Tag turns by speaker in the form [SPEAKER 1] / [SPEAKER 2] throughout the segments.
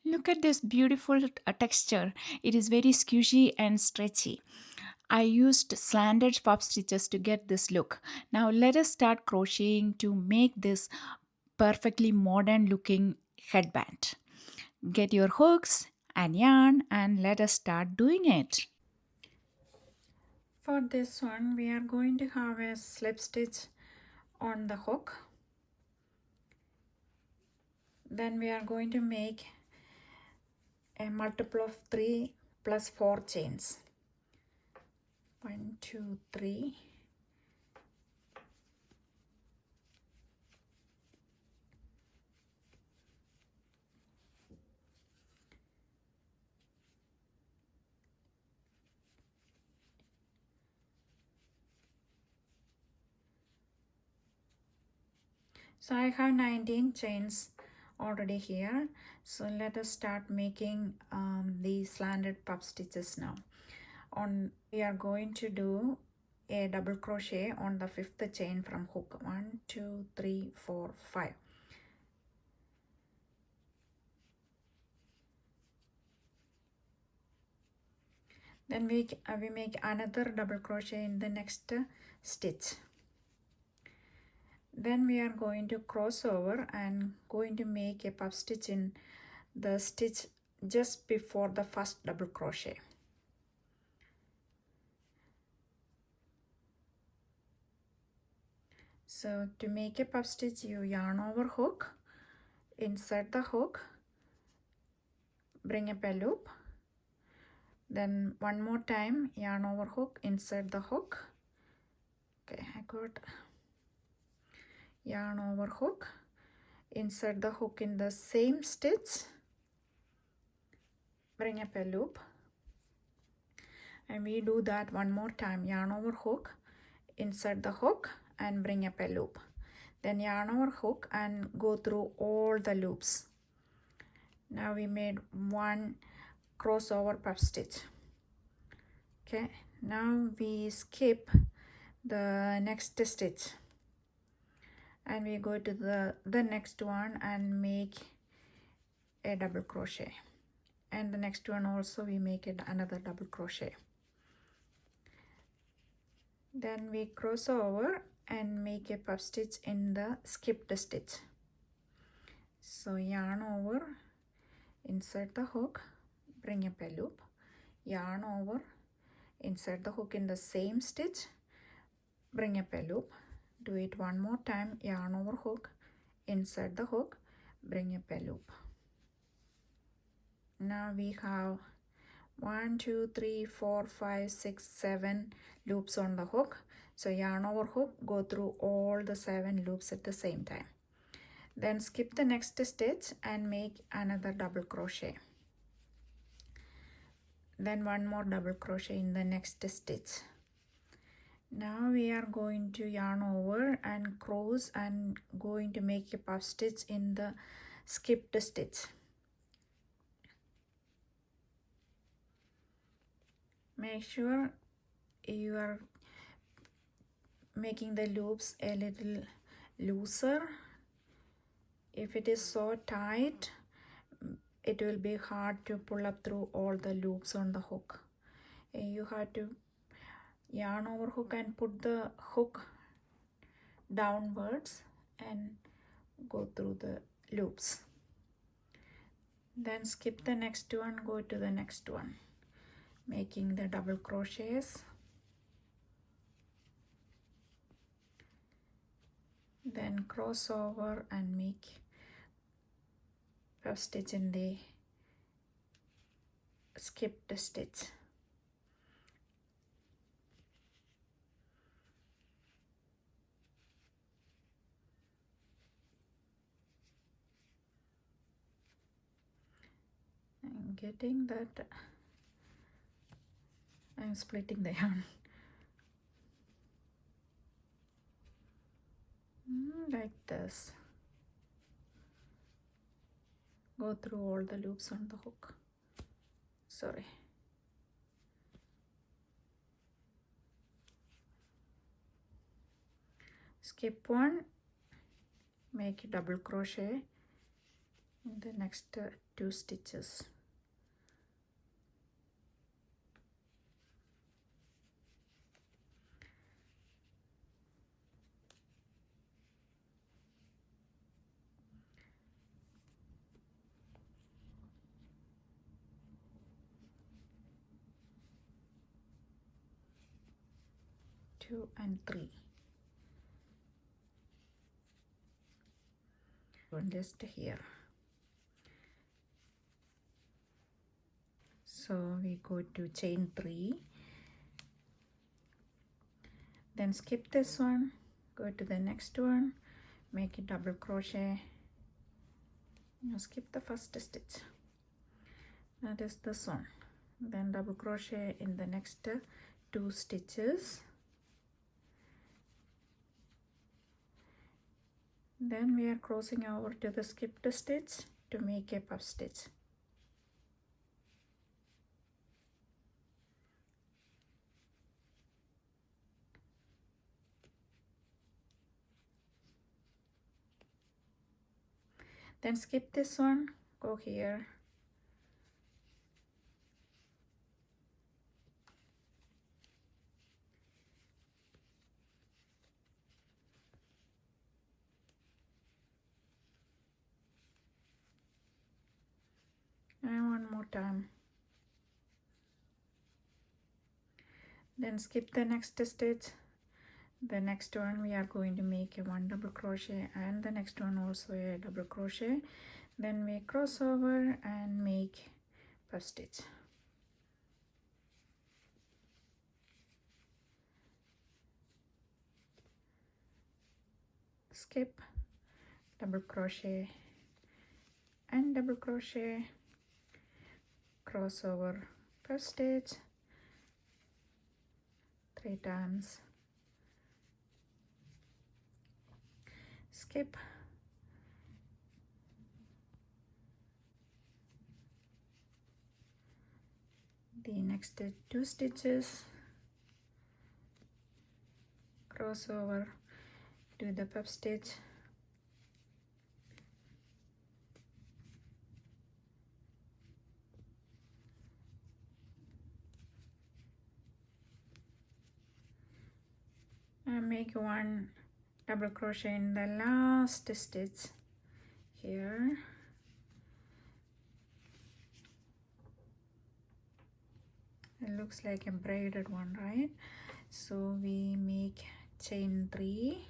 [SPEAKER 1] Look at this beautiful texture. It is very squishy and stretchy. I used slanted puff stitches to get this look. Now let us start crocheting to make this perfectly modern looking headband. Get your hooks and yarn and let us start doing it. For this one, we are going to have a slip stitch on the hook. Then we are going to make a multiple of 3 plus 4 chains. 1, 2, 3. So I have 19 chains already here. So let us start making the slanted puff stitches now. We are going to do a double crochet on the 5th chain from hook. 1, 2, 3, 4, 5. Then we make another double crochet in the next stitch. Then we are going to cross over and going to make a puff stitch in the stitch just before the first double crochet. So to make a puff stitch, you yarn over hook, insert the hook, bring up a loop, then one more time yarn over hook, insert the hook. Okay, I got yarn over hook, insert the hook in the same stitch, bring up a loop, and we do that one more time. Yarn over hook, insert the hook and bring up a loop, then yarn over hook and go through all the loops. Now we made one crossover puff stitch. Okay, now we skip the next stitch and we go to the next one and make a double crochet, and the next one also we make it another double crochet. Then we cross over and make a puff stitch in the skipped stitch. So yarn over, insert the hook, bring up a loop, yarn over, insert the hook in the same stitch, bring up a loop, do it one more time, yarn over hook, insert the hook, bring up a loop. Now we have 1, 2, 3, 4, 5, 6, 7 loops on the hook. So yarn over hook, go through all the 7 loops at the same time. Then skip the next stitch and make another double crochet. Then one more double crochet in the next stitch. Now we are going to yarn over and cross and going to make a puff stitch in the skipped stitch. Make sure you are making the loops a little looser. If it is so tight, it will be hard to pull up through all the loops on the hook. You have to yarn over hook and put the hook downwards and go through the loops. Then skip the next one, go to the next one, making the double crochets. Then cross over and make puff stitch in the skipped stitch. I'm getting that I'm splitting the yarn. Like this. Go through all the loops on the hook. Sorry. Skip one, make a double crochet, in the next 2 stitches. Two and three. One just here. So we go to chain 3, then skip this one, go to the next one, make a double crochet. Now skip the first stitch, that is this one, then double crochet in the next 2 stitches. Then we are crossing over to the skipped stitch to make a puff stitch. Then skip this one, go here. And one more time. Then skip the next stitch. The next one we are going to make a 1 double crochet, and the next one also a double crochet. Then we cross over and make puff stitch. Skip, double crochet and double crochet, cross over, puff stitch 3 times, skip, the next 2 stitches, cross over, do the puff stitch, and make 1 double crochet in the last stitch here. It looks like a braided one, right? So we make chain 3,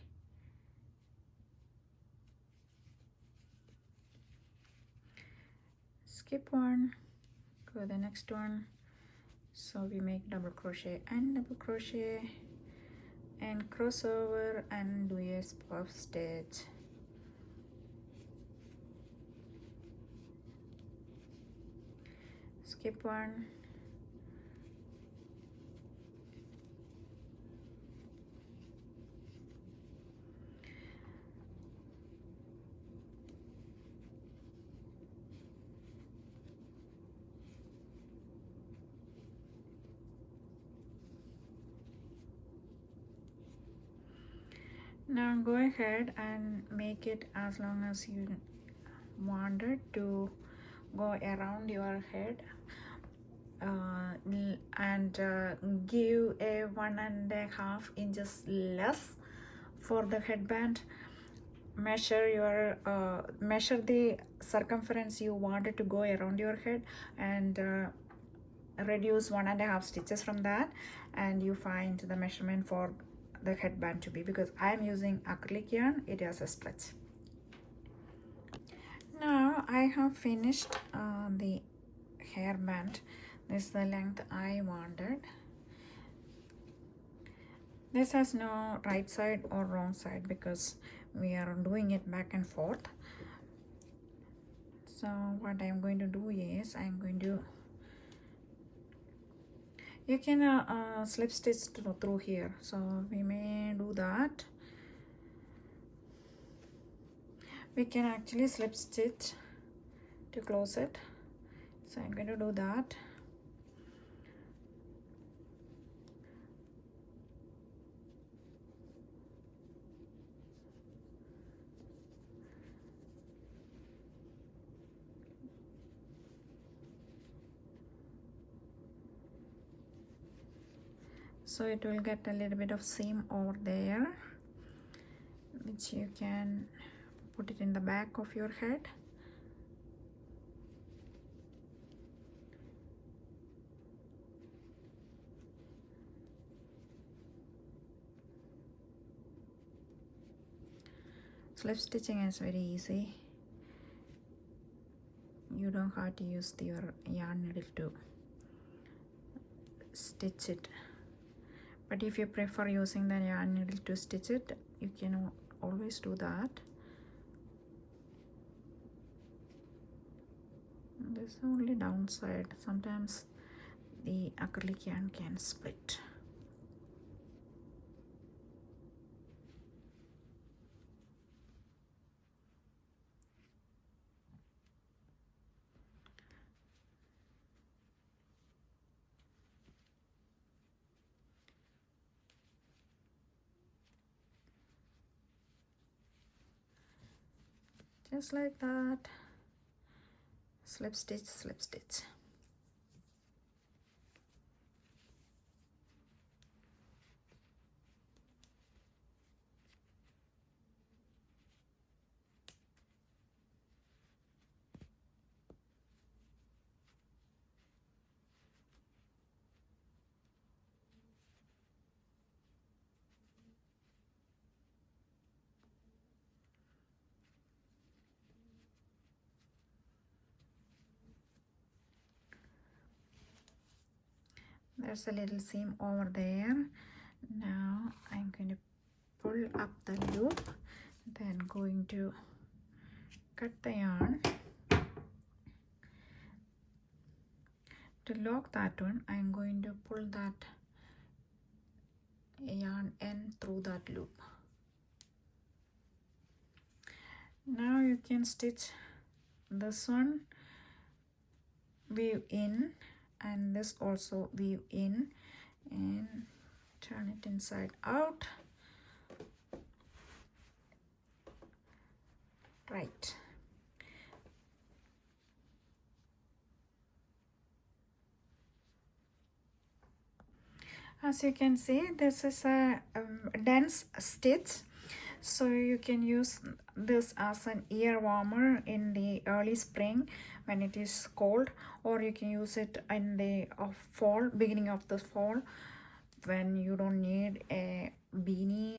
[SPEAKER 1] skip one, go the next one. So we make double crochet and double crochet and cross over and do a puff stitch. Skip one, now go ahead and make it as long as you wanted to go around your head, and give a 1.5 inches less for the headband. Measure your measure the circumference you wanted to go around your head, and reduce 1.5 stitches from that, and you find the measurement for the headband to be, because I am using acrylic yarn, it has a stretch. Now I have finished the hairband. This is the length I wanted. This has no right side or wrong side because we are doing it back and forth. So what I'm going to do is I'm going to, you can slip stitch through here, so we may do that. We can actually slip stitch to close it, so I'm going to do that. so it will get a little bit of seam over there, which you can put it in the back of your head. Slip stitching is very easy. You don't have to use your yarn needle to stitch it, but if you prefer using the yarn needle to stitch it, you can always do that. This is the only downside. Sometimes the acrylic yarn can split. Just like that. Slip stitch, slip stitch. There's a little seam over there. Now I'm going to pull up the loop, then going to cut the yarn. To lock that one, I'm going to pull that yarn end through that loop. Now you can stitch this one, weave in, and this also weave in, and turn it inside out. Right. As you can see, this is a dense stitch, so you can use this as an ear warmer in the early spring when it is cold, or you can use it in the fall, beginning of the fall, when you don't need a beanie